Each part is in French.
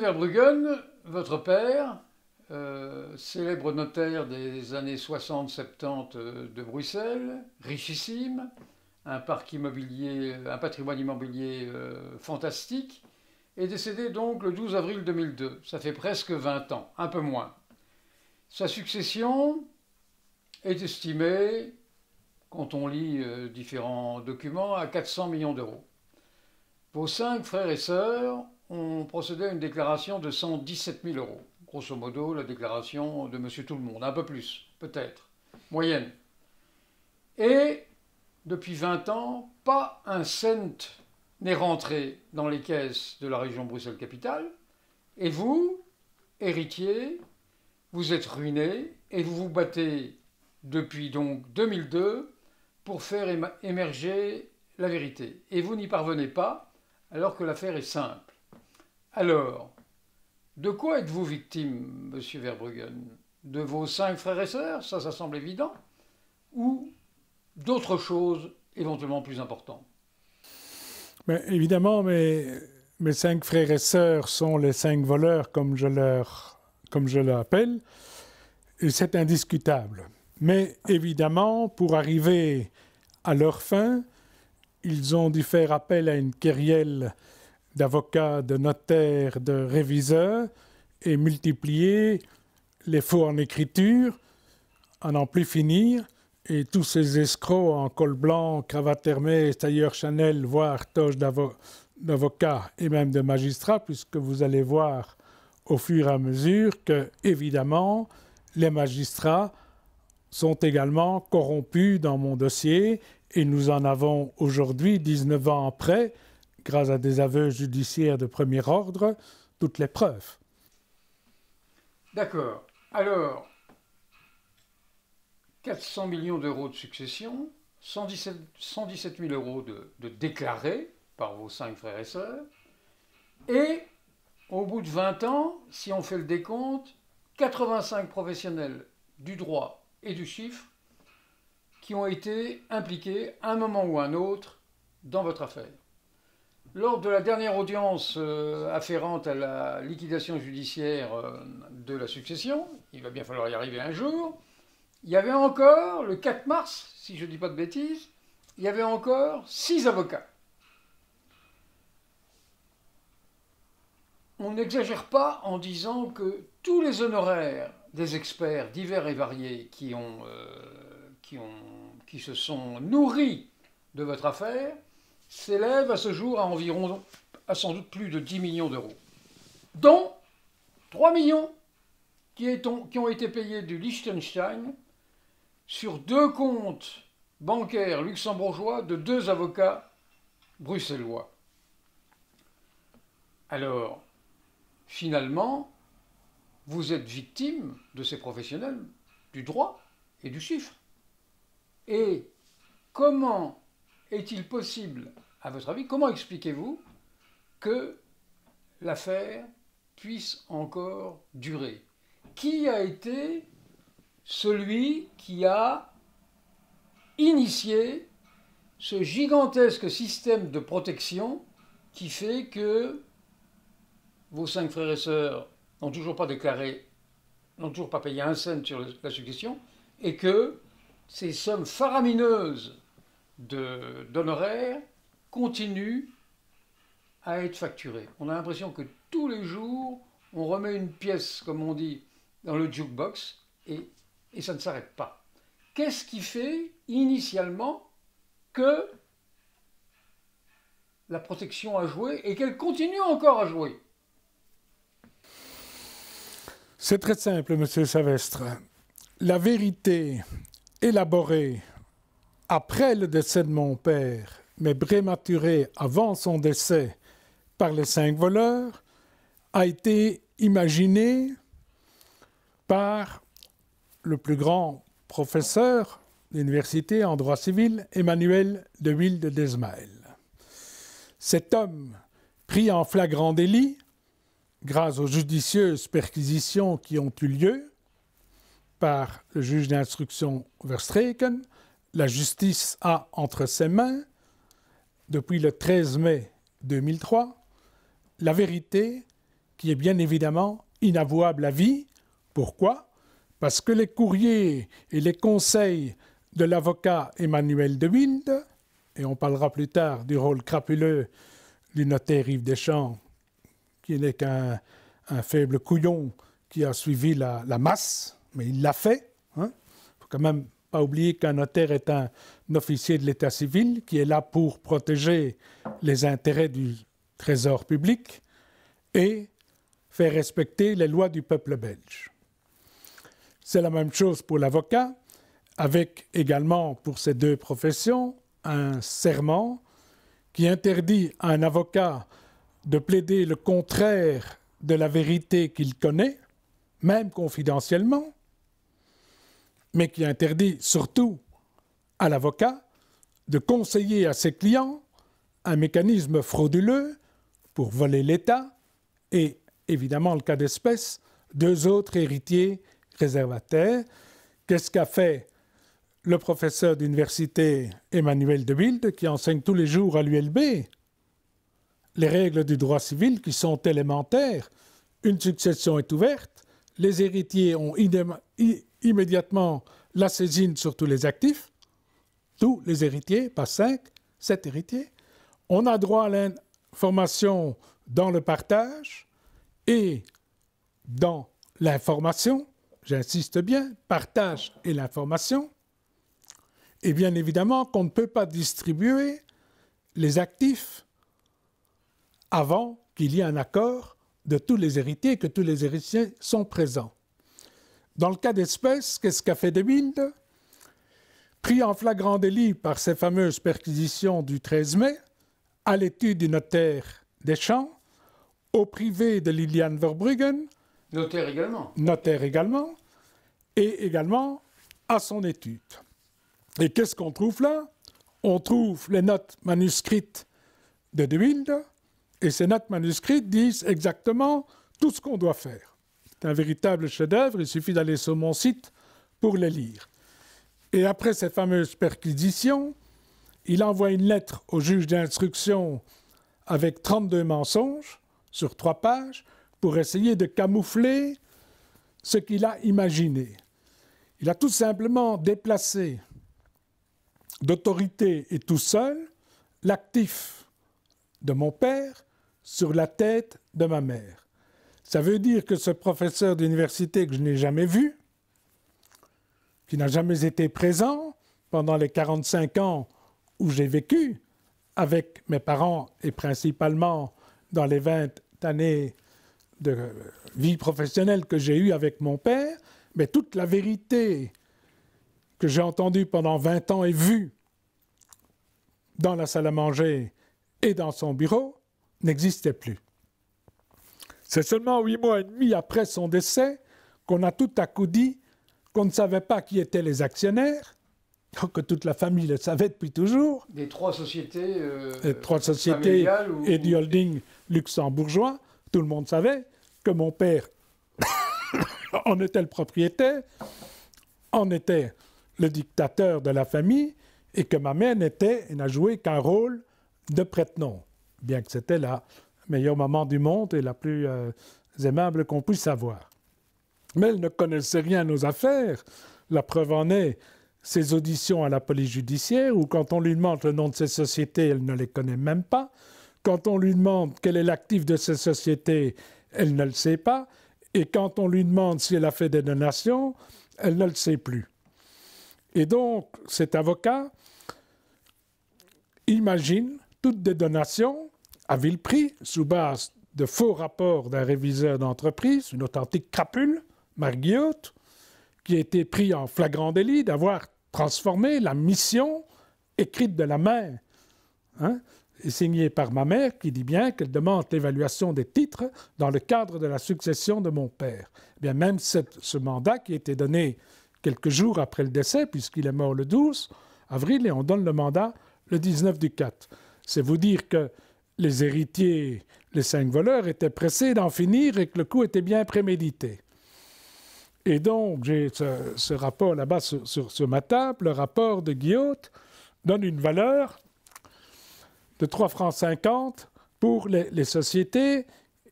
Verbruggen, votre père, célèbre notaire des années 60-70 de Bruxelles, richissime, un patrimoine immobilier fantastique, est décédé donc le 12 avril 2002. Ça fait presque 20 ans, un peu moins. Sa succession est estimée, quand on lit différents documents, à 400 millions d'euros. Vos 5 frères et sœurs ont procédé à une déclaration de 117 000 euros. Grosso modo, la déclaration de Monsieur Tout-le-Monde, un peu plus, peut-être, moyenne. Et depuis 20 ans, pas un cent n'est rentré dans les caisses de la région Bruxelles-Capitale. Et vous, héritier, vous êtes ruiné et vous vous battez depuis donc 2002 pour faire émerger la vérité. Et vous n'y parvenez pas, alors que l'affaire est simple. Alors, de quoi êtes-vous victime, monsieur Verbruggen? De vos 5 frères et sœurs, ça semble évident, ou d'autres choses éventuellement plus importantes? Mais évidemment, mes 5 frères et sœurs sont les 5 voleurs, comme je l'appelle, et c'est indiscutable. Mais évidemment, pour arriver à leur fin, ils ont dû faire appel à une querelle d'avocats, de notaires, de réviseurs et multiplier les faux en écriture à n'en plus finir. Et tous ces escrocs en col blanc, cravate Hermès, tailleur Chanel, voire toge d'avocat et même de magistrat, puisque vous allez voir au fur et à mesure que, évidemment, les magistrats sont également corrompus dans mon dossier et nous en avons aujourd'hui, 19 ans après, grâce à des aveux judiciaires de premier ordre, toutes les preuves. D'accord. Alors, 400 millions d'euros de succession, 117 000 euros de déclarés par vos 5 frères et sœurs, et au bout de 20 ans, si on fait le décompte, 85 professionnels du droit et du chiffre qui ont été impliqués à un moment ou à un autre dans votre affaire. Lors de la dernière audience afférente à la liquidation judiciaire de la succession, il va bien falloir y arriver un jour, il y avait encore, le 4 mars, si je ne dis pas de bêtises, il y avait encore 6 avocats. On n'exagère pas en disant que tous les honoraires des experts divers et variés qui se sont nourris de votre affaire s'élèvent à ce jour à sans doute plus de 10 millions d'euros, dont 3 millions qui ont été payés du Liechtenstein sur 2 comptes bancaires luxembourgeois de 2 avocats bruxellois. Alors, finalement, vous êtes victime de ces professionnels du droit et du chiffre. Et comment est-il possible, à votre avis, comment expliquez-vous que l'affaire puisse encore durer? Qui a été celui qui a initié ce gigantesque système de protection qui fait que vos 5 frères et sœurs n'ont toujours pas déclaré, n'ont toujours pas payé un cent sur la succession, et que ces sommes faramineuses d'honoraires continuent à être facturées? On a l'impression que tous les jours, on remet une pièce, comme on dit, dans le jukebox, et ça ne s'arrête pas. Qu'est-ce qui fait initialement que la protection a joué et qu'elle continue encore à jouer? C'est très simple, monsieur Savestre. La vérité élaborée après le décès de mon père, mais prématurée avant son décès par les 5 voleurs, a été imaginée par le plus grand professeur d'université en droit civil, Emmanuel de Wilde-Desmael. Cet homme, pris en flagrant délit, grâce aux judicieuses perquisitions qui ont eu lieu par le juge d'instruction Verstreken, la justice a entre ses mains, depuis le 13 mai 2003, la vérité qui est bien évidemment inavouable à vie. Pourquoi? Parce que les courriers et les conseils de l'avocat Emmanuel de Wilde, et on parlera plus tard du rôle crapuleux du notaire Yves Deschamps, qui n'est qu'un faible couillon qui a suivi la masse, mais il l'a fait. Il ne faut quand même pas oublier qu'un notaire est un officier de l'état civil qui est là pour protéger les intérêts du trésor public et faire respecter les lois du peuple belge. C'est la même chose pour l'avocat, avec également pour ces deux professions un serment qui interdit à un avocat de plaider le contraire de la vérité qu'il connaît, même confidentiellement, mais qui interdit surtout à l'avocat de conseiller à ses clients un mécanisme frauduleux pour voler l'État et, évidemment, le cas d'espèce, deux autres héritiers réservataires. Qu'est-ce qu'a fait le professeur d'université Emmanuel de Wilde, qui enseigne tous les jours à l'ULB les règles du droit civil qui sont élémentaires? Une succession est ouverte, les héritiers ont immédiatement la saisine sur tous les actifs, tous les héritiers, pas 5, 7 héritiers. On a droit à l'information dans le partage et dans l'information, j'insiste bien, partage et l'information. Et bien évidemment qu'on ne peut pas distribuer les actifs avant qu'il y ait un accord de tous les héritiers, que tous les héritiers sont présents. Dans le cas d'espèce, qu'est-ce qu'a fait de Wilde? Pris en flagrant délit par ces fameuses perquisitions du 13 mai, à l'étude du notaire Deschamps, au privé de Liliane Verbruggen, notaire également, et également à son étude. Et qu'est-ce qu'on trouve là? On trouve les notes manuscrites de Wilde, et ces notes manuscrites disent exactement tout ce qu'on doit faire. C'est un véritable chef-d'œuvre, il suffit d'aller sur mon site pour les lire. Et après ces fameuses perquisitions, il envoie une lettre au juge d'instruction avec 32 mensonges sur 3 pages pour essayer de camoufler ce qu'il a imaginé. Il a tout simplement déplacé d'autorité et tout seul l'actif de mon père sur la tête de ma mère. Ça veut dire que ce professeur d'université que je n'ai jamais vu, qui n'a jamais été présent pendant les 45 ans où j'ai vécu avec mes parents et principalement dans les 20 années de vie professionnelle que j'ai eue avec mon père, mais toute la vérité que j'ai entendue pendant 20 ans et vue dans la salle à manger et dans son bureau n'existait plus. C'est seulement 8 mois et demi après son décès qu'on a tout à coup dit qu'on ne savait pas qui étaient les actionnaires, que toute la famille le savait depuis toujours. Des 3 sociétés, et du holding luxembourgeois, tout le monde savait que mon père en était le propriétaire, en était le dictateur de la famille, et que ma mère n'a joué qu'un rôle de prête-nom, bien que c'était la meilleure maman du monde et la plus aimable qu'on puisse avoir. Mais elle ne connaissait rien aux affaires. La preuve en est ses auditions à la police judiciaire, où quand on lui demande le nom de ces sociétés, elle ne les connaît même pas. Quand on lui demande quel est l'actif de ces sociétés, elle ne le sait pas. Et quand on lui demande si elle a fait des donations, elle ne le sait plus. Et donc, cet avocat imagine toutes des donations à vil prix, sous base de faux rapports d'un réviseur d'entreprise, une authentique crapule, Marc Guillotte, qui a été pris en flagrant délit d'avoir transformé la mission écrite de la main, et signée par ma mère, qui dit bien qu'elle demande l'évaluation des titres dans le cadre de la succession de mon père. Eh bien, même ce mandat qui a été donné quelques jours après le décès, puisqu'il est mort le 12 avril, et on donne le mandat le 19 du 4. C'est vous dire que les héritiers, les 5 voleurs, étaient pressés d'en finir et que le coup était bien prémédité. Et donc, j'ai ce rapport là-bas sur ma table. Le rapport de Guillotte donne une valeur de 3,50 francs pour les sociétés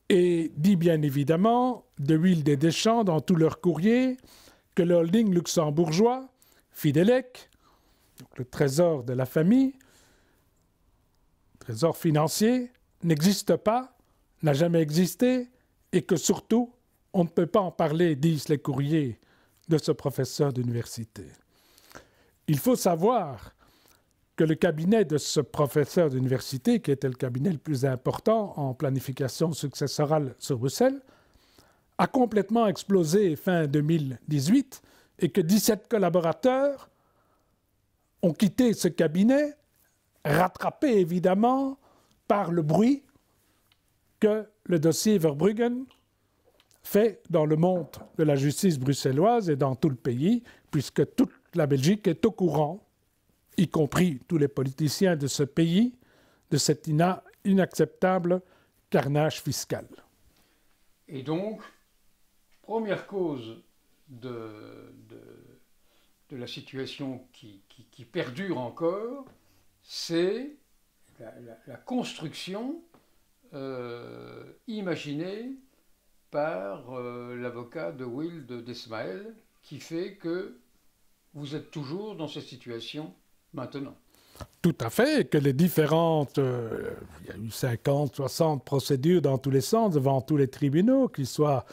et dit bien évidemment de Wilde et Deschamps dans tous leurs courriers que le holding luxembourgeois, Fidelec, donc le trésor de la famille, trésor financier, n'existe pas, n'a jamais existé, et que surtout, on ne peut pas en parler, disent les courriers de ce professeur d'université. Il faut savoir que le cabinet de ce professeur d'université, qui était le cabinet le plus important en planification successorale sur Bruxelles, a complètement explosé fin 2018 et que 17 collaborateurs ont quitté ce cabinet, rattrapés évidemment par le bruit que le dossier Verbruggen fait dans le monde de la justice bruxelloise et dans tout le pays, puisque toute la Belgique est au courant, y compris tous les politiciens de ce pays, de cet inacceptable carnage fiscal. Et donc, première cause de la situation qui perdure encore, c'est la construction imaginée par l'avocat de Wilde d'Esmaël, qui fait que vous êtes toujours dans cette situation maintenant. Tout à fait, que les différentes... il y a eu 50, 60 procédures dans tous les sens, devant tous les tribunaux, qu'ils soient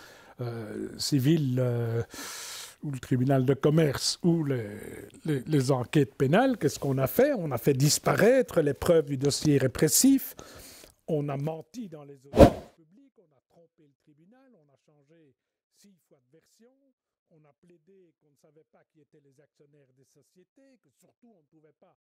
civils ou le tribunal de commerce ou les enquêtes pénales. Qu'est-ce qu'on a fait? On a fait disparaître les preuves du dossier répressif. On a menti dans les audiences publiques, on a trompé le tribunal, on a changé 6 fois de version, on a plaidé qu'on ne savait pas qui étaient les actionnaires des sociétés, que surtout on ne pouvait pas